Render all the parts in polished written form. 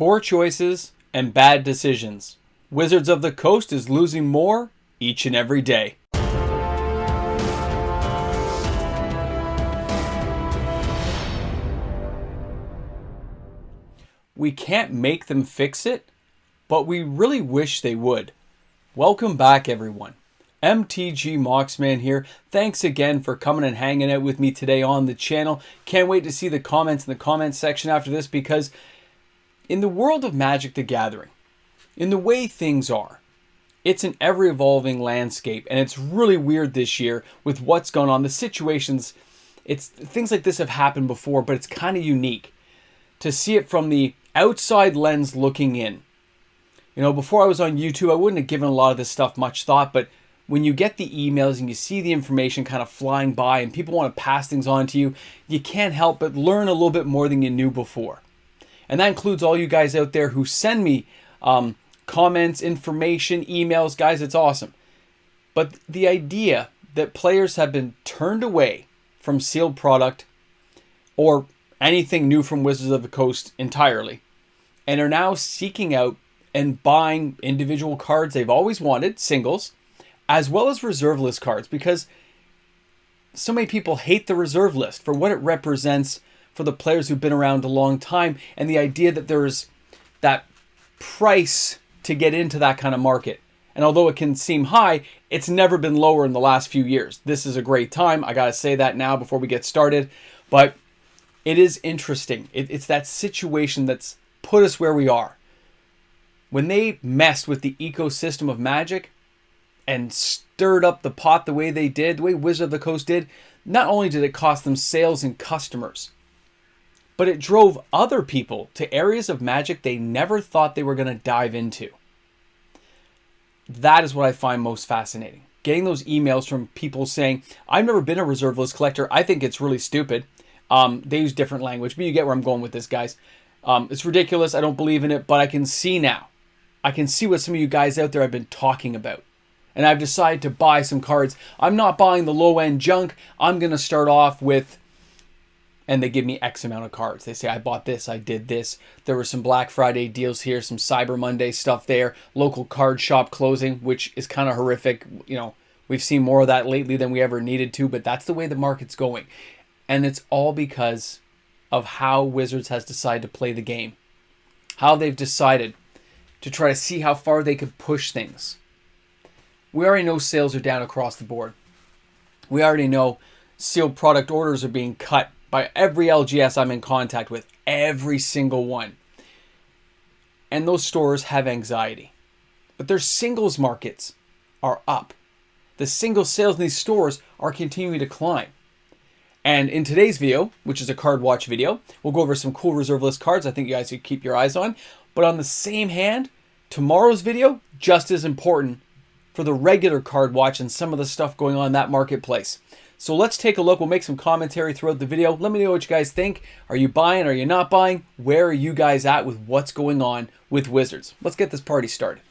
Poor choices and bad decisions. Wizards of the Coast is losing more each and every day. We can't make them fix it, but we really wish they would. Welcome back, everyone. MTG Moxman here. Thanks again for coming and hanging out with me today on the channel. Can't wait to see the comments in the comments section after this, because in the world of Magic the Gathering, in the way things are, it's an ever-evolving landscape, and it's really weird this year with what's going on. The situations, things like this have happened before, but it's kind of unique to see it from the outside lens looking in. You know, before I was on YouTube, I wouldn't have given a lot of this stuff much thought, but when you get the emails and you see the information kind of flying by and people want to pass things on to you, you can't help but learn a little bit more than you knew before. And that includes all you guys out there who send me comments, information, emails. Guys, it's awesome. But the idea that players have been turned away from sealed product or anything new from Wizards of the Coast entirely, and are now seeking out and buying individual cards they've always wanted, singles, as well as reserve list cards, because so many people hate the reserve list for what it represents for the players who've been around a long time, and the idea that there's that price to get into that kind of market. And although it can seem high, it's never been lower in the last few years. This is a great time. I gotta say that now before we get started. But it is interesting. It's that situation that's put us where we are. When they messed with the ecosystem of Magic and stirred up the pot the way they did, the way Wizards of the Coast did, not only did it cost them sales and customers, but it drove other people to areas of Magic they never thought they were going to dive into. That is what I find most fascinating. Getting those emails from people saying, I've never been a reserve list collector. I think it's really stupid. They use different language, but you get where I'm going with this, guys. It's ridiculous. I don't believe in it, but I can see now. I can see what some of you guys out there have been talking about. And I've decided to buy some cards. I'm not buying the low-end junk. I'm going to start off with, and they give me X amount of cards. They say, I bought this, I did this. There were some Black Friday deals here, some Cyber Monday stuff there, local card shop closing, which is kind of horrific. You know, we've seen more of that lately than we ever needed to, but that's the way the market's going. And it's all because of how Wizards has decided to play the game. How they've decided to try to see how far they could push things. We already know sales are down across the board. We already know sealed product orders are being cut by every LGS I'm in contact with. Every single one. And those stores have anxiety. But their singles markets are up. The single sales in these stores are continuing to climb. And in today's video, which is a card watch video, we'll go over some cool reserve list cards I think you guys should keep your eyes on. But on the same hand, tomorrow's video, just as important for the regular card watch and some of the stuff going on in that marketplace. So let's take a look. We'll make some commentary throughout the video. Let me know what you guys think. Are you buying? Are you not buying? Where are you guys at with what's going on with Wizards? Let's get this party started.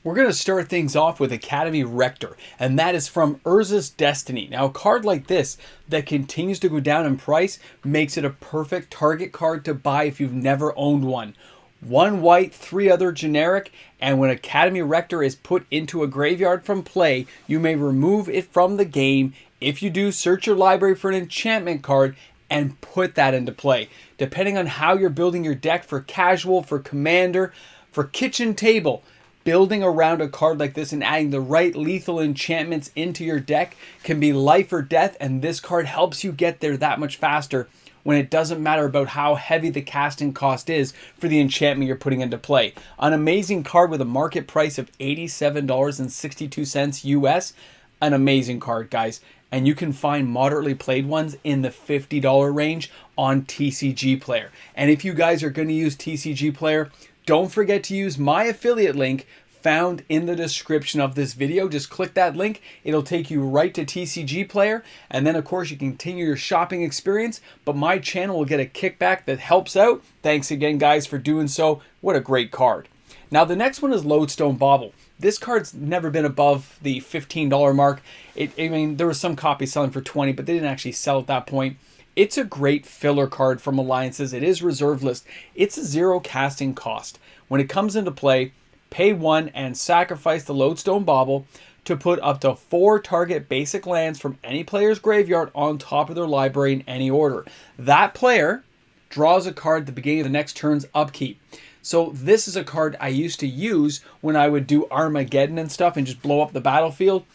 We're going to start things off with Academy Rector, and that is from Urza's Destiny. Now, a card like this that continues to go down in price makes it a perfect target card to buy if you've never owned one. 1 white, 3 other generic, and when Academy Rector is put into a graveyard from play, you may remove it from the game. If you do, search your library for an enchantment card and put that into play. Depending on how you're building your deck for casual, for commander, for kitchen table, building around a card like this and adding the right lethal enchantments into your deck can be life or death, and this card helps you get there that much faster when it doesn't matter about how heavy the casting cost is for the enchantment you're putting into play. An amazing card with a market price of $87.62 US. An amazing card, guys. And you can find moderately played ones in the $50 range on TCG Player. And if you guys are going to use TCG Player, don't forget to use my affiliate link found in the description of this video. Just click that link. It'll take you right to TCG Player. And then, of course, you can continue your shopping experience. But my channel will get a kickback that helps out. Thanks again, guys, for doing so. What a great card. Now, the next one is Lodestone Bauble. This card's never been above the $15 mark. I mean, there was some copies selling for $20, but they didn't actually sell at that point. It's a great filler card from Alliances. It is reserve list. It's a 0 casting cost. When it comes into play, pay 1 and sacrifice the Lodestone Bauble to put up to 4 target basic lands from any player's graveyard on top of their library in any order. That player draws a card at the beginning of the next turn's upkeep. So this is a card I used to use when I would do Armageddon and stuff and just blow up the battlefield.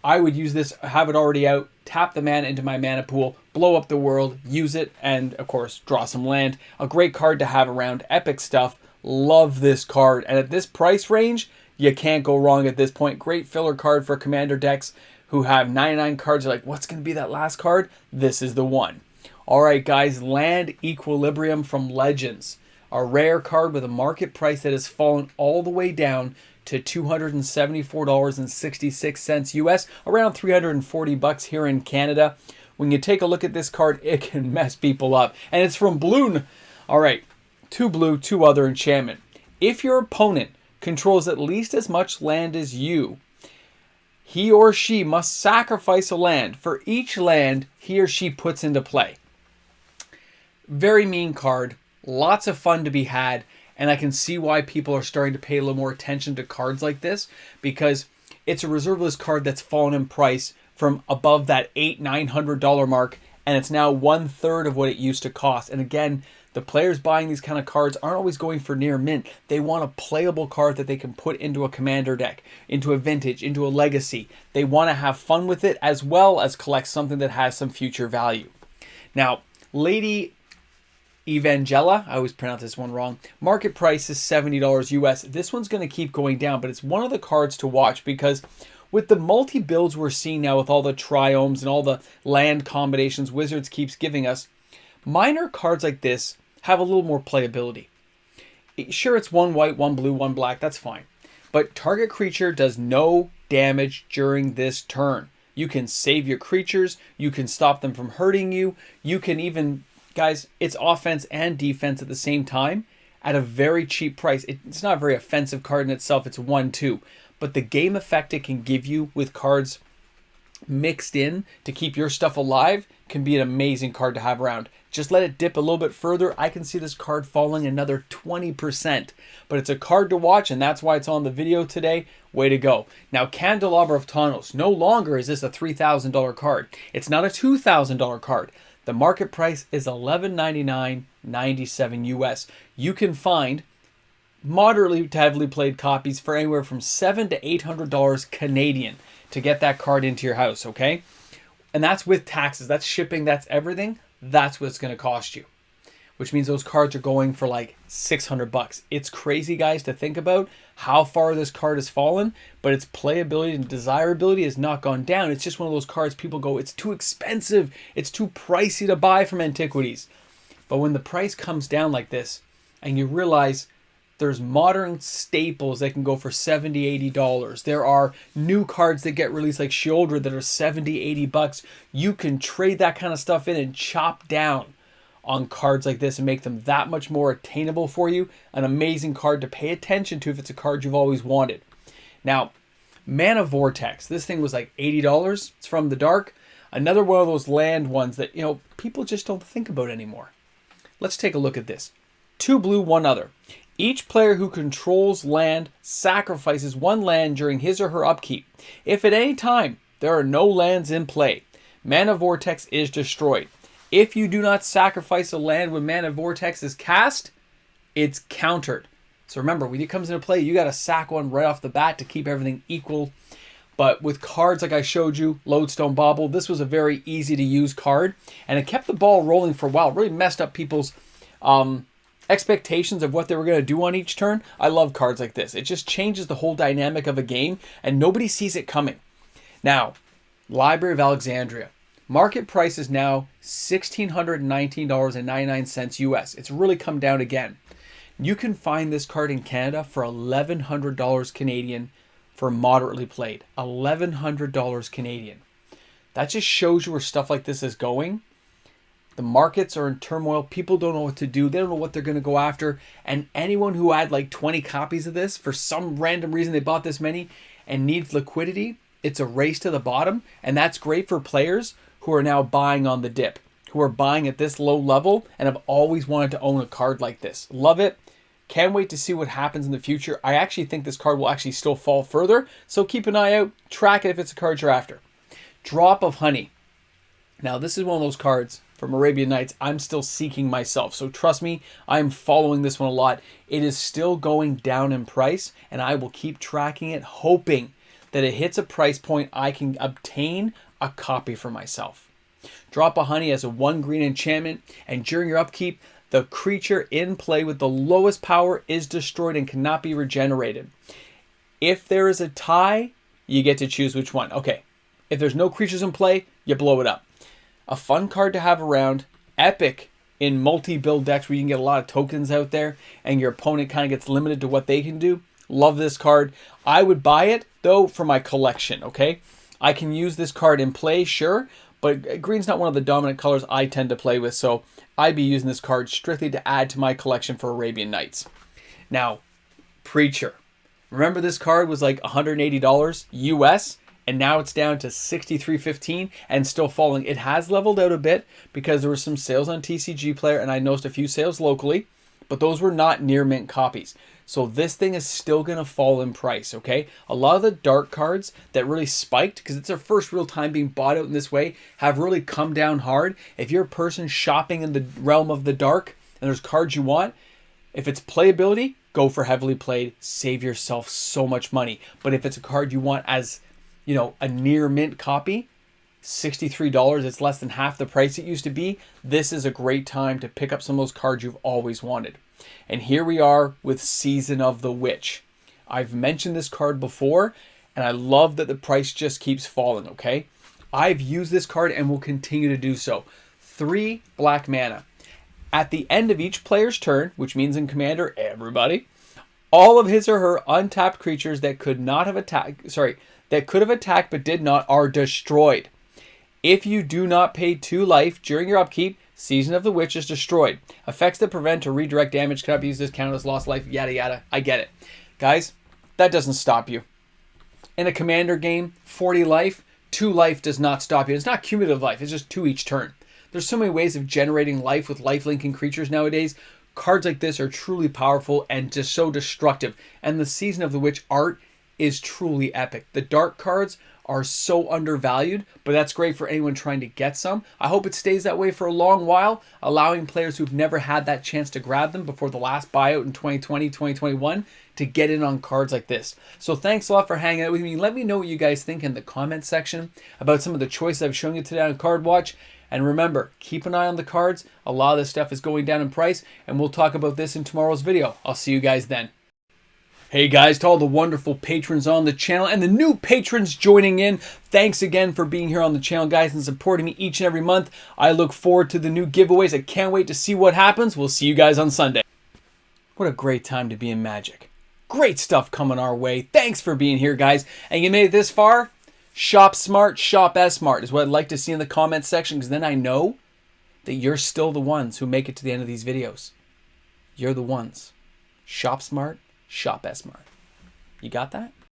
I would use this, have it already out, tap the mana into my mana pool, blow up the world, use it, and of course draw some land. A great card to have around epic stuff. Love this card. And at this price range, you can't go wrong at this point. Great filler card for commander decks who have 99 cards. You're like, what's going to be that last card? This is the one. All right, guys, Land Equilibrium from Legends. A rare card with a market price that has fallen all the way down to $274.66 US, around 340 bucks here in Canada. When you take a look at this card, it can mess people up. And it's from Bloon. All right, 2 blue, 2 other enchantment. If your opponent controls at least as much land as you, he or she must sacrifice a land for each land he or she puts into play. Very mean card. Lots of fun to be had. And I can see why people are starting to pay a little more attention to cards like this, because it's a reserve list card that's fallen in price from above that $800-900 mark, and it's now 1/3 of what it used to cost. And again, the players buying these kind of cards aren't always going for near mint. They want a playable card that they can put into a commander deck, into a vintage, into a legacy. They want to have fun with it as well as collect something that has some future value. Now, Lady Evangela, I always pronounce this one wrong. Market price is $70 US. This one's going to keep going down, but it's one of the cards to watch because with the multi-builds we're seeing now with all the triomes and all the land combinations Wizards keeps giving us, minor cards like this have a little more playability. Sure, it's 1 white, 1 blue, 1 black, that's fine. But target creature does no damage during this turn. You can save your creatures, you can stop them from hurting you, you can even... Guys, it's offense and defense at the same time at a very cheap price. It's not a very offensive card in itself. It's 1/2. But the game effect it can give you with cards mixed in to keep your stuff alive can be an amazing card to have around. Just let it dip a little bit further. I can see this card falling another 20%. But it's a card to watch, and that's why it's on the video today. Way to go. Now, Candelabra of Tawnos. No longer is this a $3,000 card. It's not a $2,000 card. The market price is $11.99.97 US. You can find moderately to heavily played copies for anywhere from $700 to $800 Canadian to get that card into your house, okay? And that's with taxes. That's shipping. That's everything. That's what it's going to cost you, which means those cards are going for like $600. It's crazy, guys, to think about how far this card has fallen, but its playability and desirability has not gone down. It's just one of those cards people go, it's too expensive, it's too pricey to buy from Antiquities. But when the price comes down like this, and you realize there's modern staples that can go for $70, $80. There are new cards that get released like Sheoldred that are $70, $80. You can trade that kind of stuff in and chop down on cards like this and make them that much more attainable for you. An amazing card to pay attention to if it's a card you've always wanted. Now, Mana Vortex. This thing was like $80. It's from the Dark. Another one of those land ones that, you know, people just don't think about anymore. Let's take a look at this. 2 blue, 1 other. Each player who controls land sacrifices 1 land during his or her upkeep. If at any time there are no lands in play, Mana Vortex is destroyed. If you do not sacrifice a land when Mana Vortex is cast, it's countered. So remember, when it comes into play, you got to sack 1 right off the bat to keep everything equal. But with cards like I showed you, Lodestone Bauble, this was a very easy to use card. And it kept the ball rolling for a while. It really messed up people's expectations of what they were going to do on each turn. I love cards like this. It just changes the whole dynamic of a game, and nobody sees it coming. Now, Library of Alexandria. Market price is now $1,619.99 US. It's really come down again. You can find this card in Canada for $1,100 Canadian for moderately played. $1,100 Canadian. That just shows you where stuff like this is going. The markets are in turmoil. People don't know what to do. They don't know what they're going to go after. And anyone who had like 20 copies of this, for some random reason they bought this many and needs liquidity, it's a race to the bottom. And that's great for players who are now buying on the dip, who are buying at this low level and have always wanted to own a card like this. Love it. Can't wait to see what happens in the future. I actually think this card will actually still fall further, so keep an eye out. Track it if it's a card you're after. Drop of Honey. Now, this is one of those cards from Arabian Nights I'm still seeking myself. So trust me, I'm following this one a lot. It is still going down in price, and I will keep tracking it, hoping that it hits a price point I can obtain a copy for myself. Drop of Honey has a 1 green enchantment, and during your upkeep, the creature in play with the lowest power is destroyed and cannot be regenerated. If there is a tie, you get to choose which one. Okay, if there's no creatures in play, you blow it up. A fun card to have around. Epic in multi-build decks where you can get a lot of tokens out there and your opponent kind of gets limited to what they can do. Love this card. I would buy it, though, for my collection, okay? I can use this card in play, sure, but green's not one of the dominant colors I tend to play with, so I'd be using this card strictly to add to my collection for Arabian Nights. Now, Preacher. Remember this card was like $180 US, and now it's down to $63.15 and still falling. It has leveled out a bit because there were some sales on TCG Player, and I noticed a few sales locally, but those were not near mint copies. So this thing is still going to fall in price, okay? A lot of the dark cards that really spiked, because it's their first real time being bought out in this way, have really come down hard. If you're a person shopping in the realm of the dark and there's cards you want, if it's playability, go for heavily played. Save yourself so much money. But if it's a card you want as, you know, a near mint copy, $63, it's less than half the price it used to be. This is a great time to pick up some of those cards you've always wanted. And here we are with Season of the Witch. I've mentioned this card before, and I love that the price just keeps falling, okay? I've used this card and will continue to do so. 3 black mana. At the end of each player's turn, which means in Commander, everybody, all of his or her untapped creatures that could have attacked but did not are destroyed. If you do not pay 2 life during your upkeep, Season of the Witch is destroyed. Effects that prevent or redirect damage cannot be used as count as lost life, yada yada. I get it. Guys, that doesn't stop you. In a Commander game, 40 life, 2 life does not stop you. It's not cumulative life, it's just 2 each turn. There's so many ways of generating life with life-linking creatures nowadays. Cards like this are truly powerful and just so destructive. And the Season of the Witch art is truly epic. The dark cards are so undervalued, but that's great for anyone trying to get some. I hope it stays that way for a long while, allowing players who've never had that chance to grab them before the last buyout in 2020, 2021 to get in on cards like this. So thanks a lot for hanging out with me. Let me know what you guys think in the comment section about some of the choices I've shown you today on Card Watch. And remember, keep an eye on the cards. A lot of this stuff is going down in price, and we'll talk about this in tomorrow's video. I'll see you guys then. Hey guys, to all the wonderful patrons on the channel and the new patrons joining in, thanks again for being here on the channel, guys, and supporting me each and every month. I look forward to the new giveaways. I can't wait to see what happens. We'll see you guys on Sunday. What a great time to be in Magic. Great stuff coming our way. Thanks for being here, guys. And you made it this far? Shop smart, shop as smart is what I'd like to see in the comments section, because then I know that you're still the ones who make it to the end of these videos. You're the ones. Shop smart, shop as smart. You got that?